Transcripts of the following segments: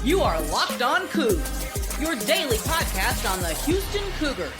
You are Locked On Coogs, your daily podcast on the Houston Cougars,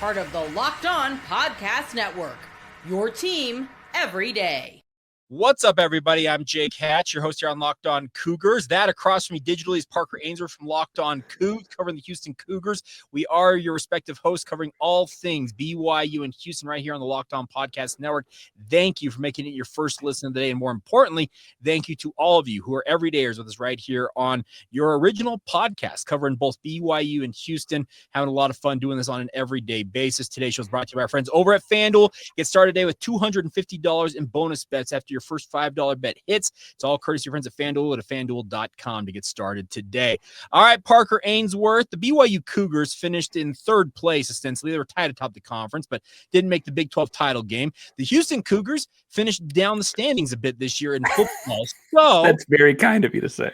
part of the Locked On Podcast Network, your team every day. What's up, everybody? I'm Jake Hatch, your host here on Locked On Cougars. That across from me digitally is Parker Ainsworth from Locked On Coogs, covering the Houston Cougars. We are your respective hosts covering all things BYU and Houston right here on the Locked On Podcast Network. Thank you for making it your first listen of the day. And more importantly, thank you to all of you who are everydayers with us right here on your original podcast, covering both BYU and Houston. Having a lot of fun doing this on an everyday basis. Today's show is brought to you by our friends over at FanDuel. Get started today with $250 in bonus bets after your first $5 bet hits. It's all courtesy of friends at FanDuel at FanDuel.com to get started today. All right, Parker Ainsworth, the BYU Cougars finished in third place, ostensibly. They were tied atop the conference, but didn't make the Big 12 title game. The Houston Cougars finished down the standings a bit this year in football. So that's very kind of you to say.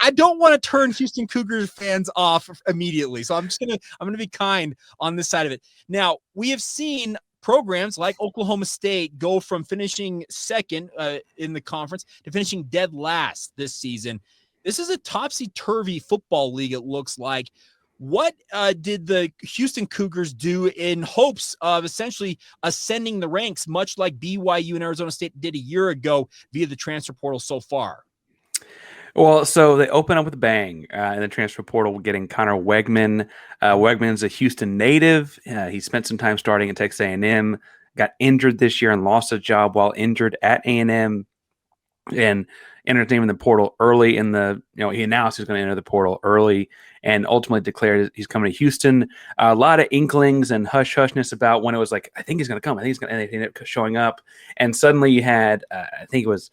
I don't want to turn Houston Cougars fans off immediately, so I'm gonna be kind on this side of it. Now, we have seen programs like Oklahoma State go from finishing second in the conference to finishing dead last this season. This is a topsy-turvy football league, it looks like. What did the Houston Cougars do in hopes of essentially ascending the ranks, much like BYU and Arizona State did a year ago via the transfer portal so far? Well, so they open up with a bang in the transfer portal, getting Conner Weigman. Weigman's a Houston native. He spent some time starting at Texas A&M, got injured this year and lost a job while injured at A&M, and entered his name in the portal early in the, he announced he was going to enter the portal early and ultimately declared he's coming to Houston. A lot of inklings and hush-hushness about when it was like, I think he's going to come. And they ended up showing up. And suddenly you had, I think it was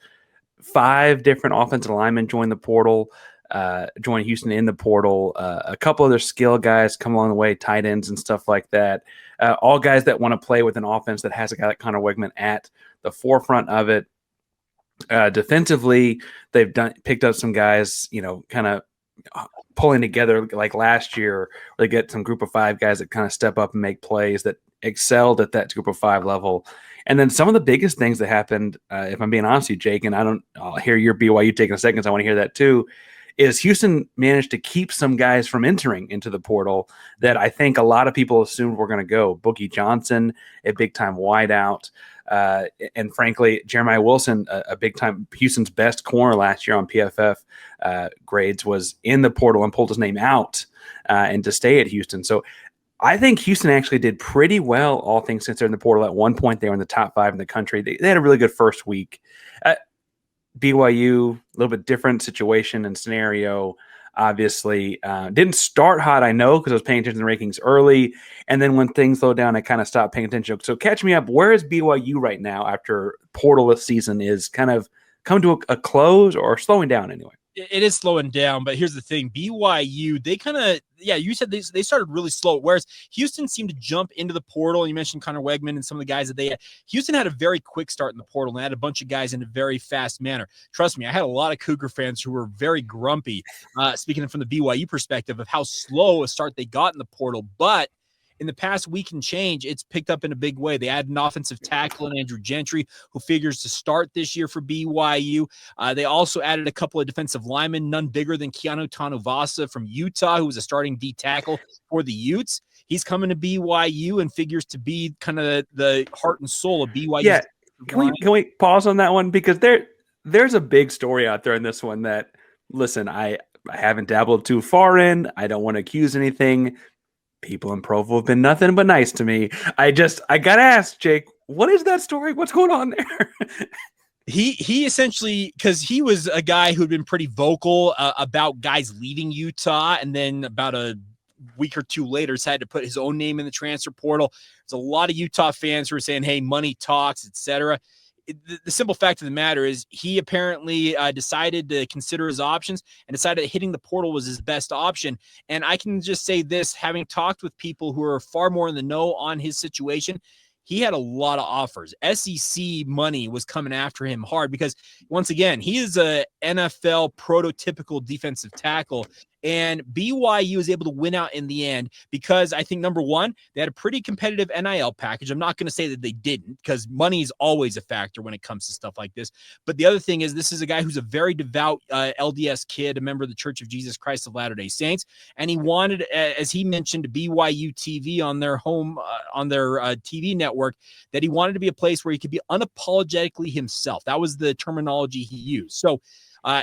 5 different offensive linemen join the portal, join Houston in the portal. A couple other skill guys come along the way, tight ends and stuff like that. All guys that want to play with an offense that has a guy like Conner Weigman at the forefront of it. Defensively, they've picked up some guys, kind of pulling together like last year. Where they get some group of 5 guys that kind of step up and make plays that excelled at that group of 5 level. And then some of the biggest things that happened, if I'm being honest with you, Jake, and I'll hear your BYU take in a second, so I want to hear that too, is Houston managed to keep some guys from entering into the portal that I think a lot of people assumed were going to go. Boogie Johnson, a big-time wideout, and frankly, Jeremiah Wilson, a big-time Houston's best corner last year on PFF grades, was in the portal and pulled his name out and to stay at Houston. So I think Houston actually did pretty well, all things considered, in the portal. At one point, they were in the top 5 in the country. They had a really good first week. BYU, a little bit different situation and scenario, obviously. Didn't start hot, I know, because I was paying attention to the rankings early. And then when things slowed down, I kind of stopped paying attention. So catch me up. Where is BYU right now after portal season is kind of come to a close or slowing down anyway? It is slowing down, but here's the thing. BYU, they kind of, you said they started really slow, whereas Houston seemed to jump into the portal. You mentioned Conner Weigman and some of the guys that they had. Houston had a very quick start in the portal and had a bunch of guys in a very fast manner. Trust me, I had a lot of Cougar fans who were very grumpy, speaking from the BYU perspective, of how slow a start they got in the portal. But in the past week and change, it's picked up in a big way. They added an offensive tackle in Andrew Gentry, who figures to start this year for BYU. They also added a couple of defensive linemen, none bigger than Keanu Tanuvasa from Utah, who was a starting D tackle for the Utes. He's coming to BYU and figures to be kind of the heart and soul of BYU. Yeah, can we pause on that one? Because there's a big story out there in this one that, listen, I haven't dabbled too far in. I don't want to accuse anything. People in Provo have been nothing but nice to me. I got to ask, Jake, what is that story? What's going on there? He essentially, because he was a guy who had been pretty vocal about guys leaving Utah, and then about a week or two later decided to put his own name in the transfer portal. There's a lot of Utah fans who are saying, hey, money talks, etc. The simple fact of the matter is he apparently decided to consider his options and decided that hitting the portal was his best option. And I can just say this, having talked with people who are far more in the know on his situation, he had a lot of offers. SEC money was coming after him hard because, once again, he is a NFL prototypical defensive tackle. And BYU was able to win out in the end because I think, number one, they had a pretty competitive NIL package. I'm not going to say that they didn't, because money is always a factor when it comes to stuff like this. But the other thing is, this is a guy who's a very devout LDS kid, a member of the Church of Jesus Christ of Latter-day Saints. And he wanted, as he mentioned, BYU TV on their TV network, that he wanted to be a place where he could be unapologetically himself. That was the terminology he used. So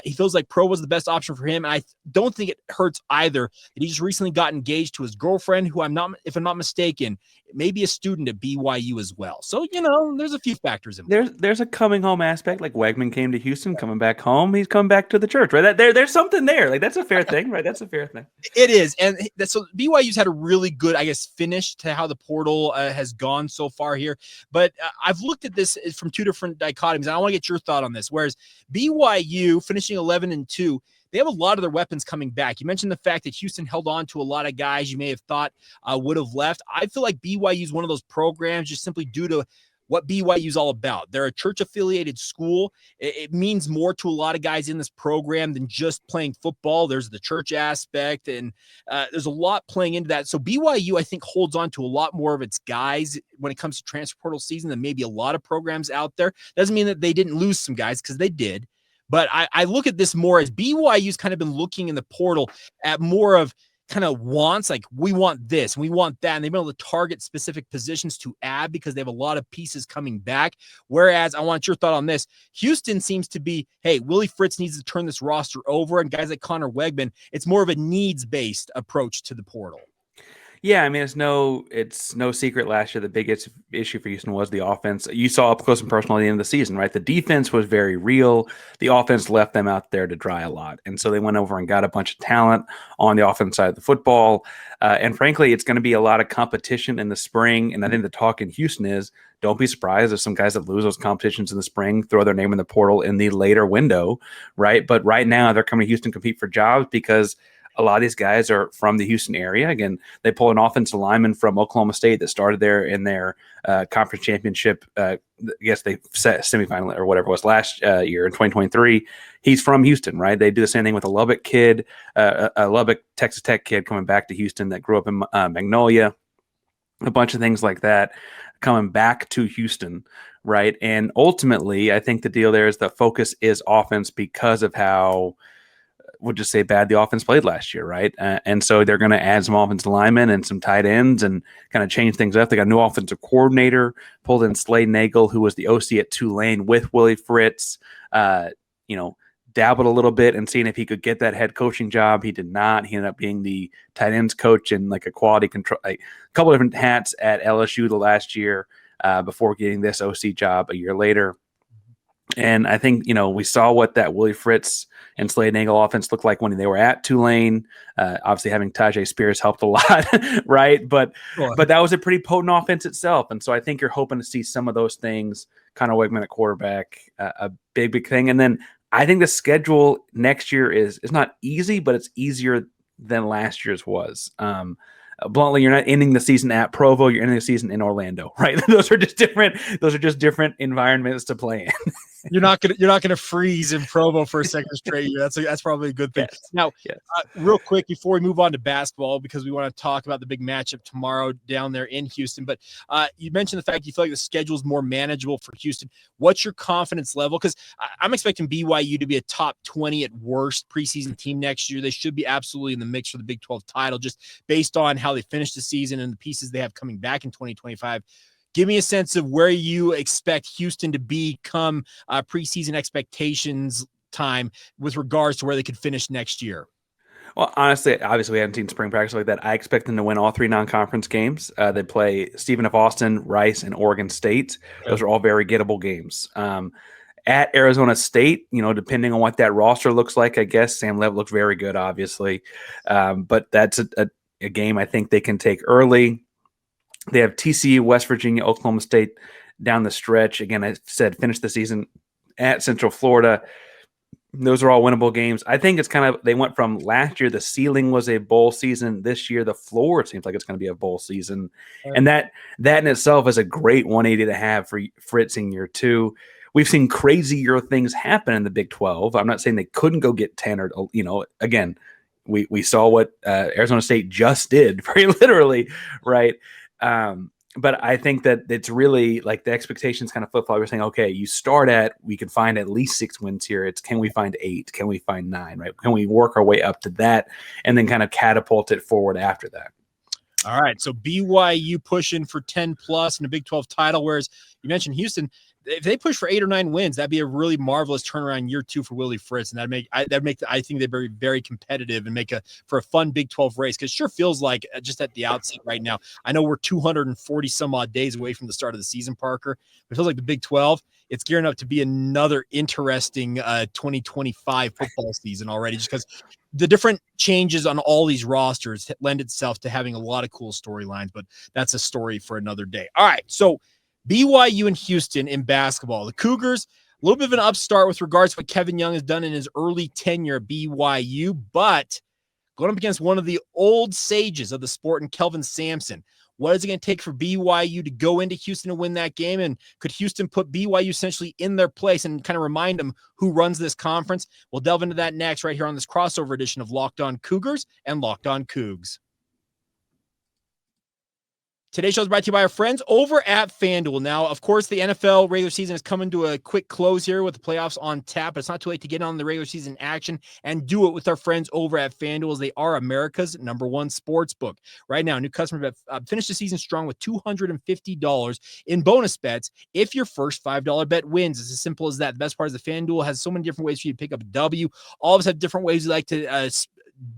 he feels like Provo was the best option for him. And I don't think it hurts either that he just recently got engaged to his girlfriend, who if I'm not mistaken, maybe a student at BYU as well. So, there's a few factors in there. There's a coming home aspect. Like Weigman came to Houston, coming back home. He's coming back to the church, right? There's something there. Like, that's a fair thing, right? That's a fair thing. It is. And so BYU's had a really good, I guess, finish to how the portal has gone so far here. But I've looked at this from two different dichotomies, and I want to get your thought on this. Whereas BYU finishing 11-2, they have a lot of their weapons coming back. You mentioned the fact that Houston held on to a lot of guys you may have thought would have left. I feel like BYU is one of those programs just simply due to what BYU is all about. They're a church-affiliated school. It means more to a lot of guys in this program than just playing football. There's the church aspect, and there's a lot playing into that. So BYU, I think, holds on to a lot more of its guys when it comes to transfer portal season than maybe a lot of programs out there. Doesn't mean that they didn't lose some guys, because they did. But I look at this more as BYU's kind of been looking in the portal at more of kind of wants, like, we want this, we want that, and they've been able to target specific positions to add because they have a lot of pieces coming back. Whereas, I want your thought on this, Houston seems to be, hey, Willie Fritz needs to turn this roster over, and guys like Conner Weigman, it's more of a needs-based approach to the portal. Yeah, I mean, it's no secret last year the biggest issue for Houston was the offense. You saw up close and personal at the end of the season, right? The defense was very real. The offense left them out there to dry a lot. And so they went over and got a bunch of talent on the offense side of the football. And frankly, it's going to be a lot of competition in the spring. And I think the talk in Houston is, don't be surprised if some guys that lose those competitions in the spring throw their name in the portal in the later window, right? But right now, they're coming to Houston to compete for jobs because a lot of these guys are from the Houston area. Again, they pull an offensive lineman from Oklahoma State that started there in their conference championship. I guess they set semifinal or whatever it was last year in 2023. He's from Houston, right? They do the same thing with a Lubbock kid, a Lubbock Texas Tech kid coming back to Houston that grew up in Magnolia, a bunch of things like that coming back to Houston, right? And ultimately, I think the deal there is the focus is offense because of how, we'll just say, bad the offense played last year, right? And so they're going to add some offensive linemen and some tight ends and kind of change things up. They got a new offensive coordinator, pulled in Slade Nagel, who was the OC at Tulane with Willie Fritz, dabbled a little bit and seeing if he could get that head coaching job. He did not. He ended up being the tight ends coach and like a quality control, like a couple of different hats at LSU the last year before getting this OC job a year later. And I think, we saw what that Willie Fritz and Slade Nagel offense looked like when they were at Tulane. Obviously, having Tajay Spears helped a lot, right? But that was a pretty potent offense itself. And so I think you're hoping to see some of those things, Conner Weigman at quarterback, a big thing. And then I think the schedule next year is not easy, but it's easier than last year's was. Bluntly, you're not ending the season at Provo. You're ending the season in Orlando, right? Those are just different environments to play in. You're not gonna freeze in Provo for a second straight year. That's probably a good thing. Yes. Now, yes. Real quick before we move on to basketball, because we want to talk about the big matchup tomorrow down there in Houston. But you mentioned the fact you feel like the schedule is more manageable for Houston. What's your confidence level? Because I'm expecting BYU to be a top 20 at worst preseason team next year. They should be absolutely in the mix for the Big 12 title, just based on how they finished the season and the pieces they have coming back in 2025. Give me a sense of where you expect Houston to be come preseason expectations time with regards to where they could finish next year. Well, honestly, obviously we haven't seen spring practice like that. I expect them to win all three non-conference games. They play Stephen F. Austin, Rice, and Oregon State. Those are all very gettable games. At Arizona State, depending on what that roster looks like, I guess Sam Levitt looks very good, obviously. But that's a game I think they can take early. They have TCU, West Virginia, Oklahoma State down the stretch. Again, I said finish the season at Central Florida. Those are all winnable games. I think it's kind of, they went from last year, the ceiling was a bowl season. This year, the floor seems like it's going to be a bowl season. Right. And that in itself is a great 180 to have for Fritz in year two. We've seen crazier things happen in the Big 12. I'm not saying they couldn't go get 10 or, again, we saw what Arizona State just did, very literally, right? But I think that it's really like the expectations kind of flip flop. We're saying, okay, you start at, we can find at least 6 wins here. It's, can we find 8? Can we find 9? Right? Can we work our way up to that and then kind of catapult it forward after that? All right. So BYU pushing for 10 plus in a Big 12 title, whereas you mentioned Houston. If they push for 8 or 9 wins, that'd be a really marvelous turnaround year 2 for Willie Fritz, and I think they're very, very competitive and make for a fun Big 12 race. Because it sure feels like just at the outset right now. I know we're 240 some odd days away from the start of the season, Parker. It feels like the Big 12. It's gearing up to be another interesting 2025 football season already, just because the different changes on all these rosters lend itself to having a lot of cool storylines. But that's a story for another day. All right, so BYU and Houston in basketball. The Cougars, a little bit of an upstart with regards to what Kevin Young has done in his early tenure at BYU, but going up against one of the old sages of the sport in Kelvin Sampson. What is it going to take for BYU to go into Houston and win that game? And could Houston put BYU essentially in their place and kind of remind them who runs this conference? We'll delve into that next right here on this crossover edition of Locked On Cougars and Locked On Coogs. Today's show is brought to you by our friends over at FanDuel. Now, of course, the NFL regular season is coming to a quick close here with the playoffs on tap, but it's not too late to get on the regular season action and do it with our friends over at FanDuel, as they are America's #1 sports book. Right now, new customers have finished the season strong with $250 in bonus bets if your first $5 bet wins. It's as simple as that. The best part is the FanDuel has so many different ways for you to pick up a W. All of us have different ways we like to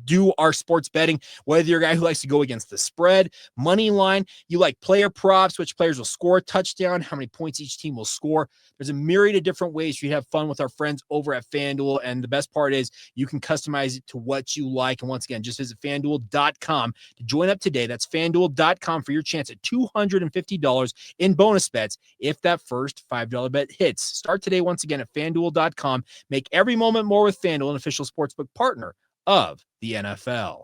do our sports betting, whether you're a guy who likes to go against the spread, money line, you like player props, which players will score a touchdown, how many points each team will score. There's a myriad of different ways for you to have fun with our friends over at FanDuel. And the best part is you can customize it to what you like. And once again, just visit FanDuel.com to join up today. That's FanDuel.com for your chance at $250 in bonus bets if that first $5 bet hits. Start today once again at FanDuel.com. Make every moment more with FanDuel, an official sportsbook partner of the NFL.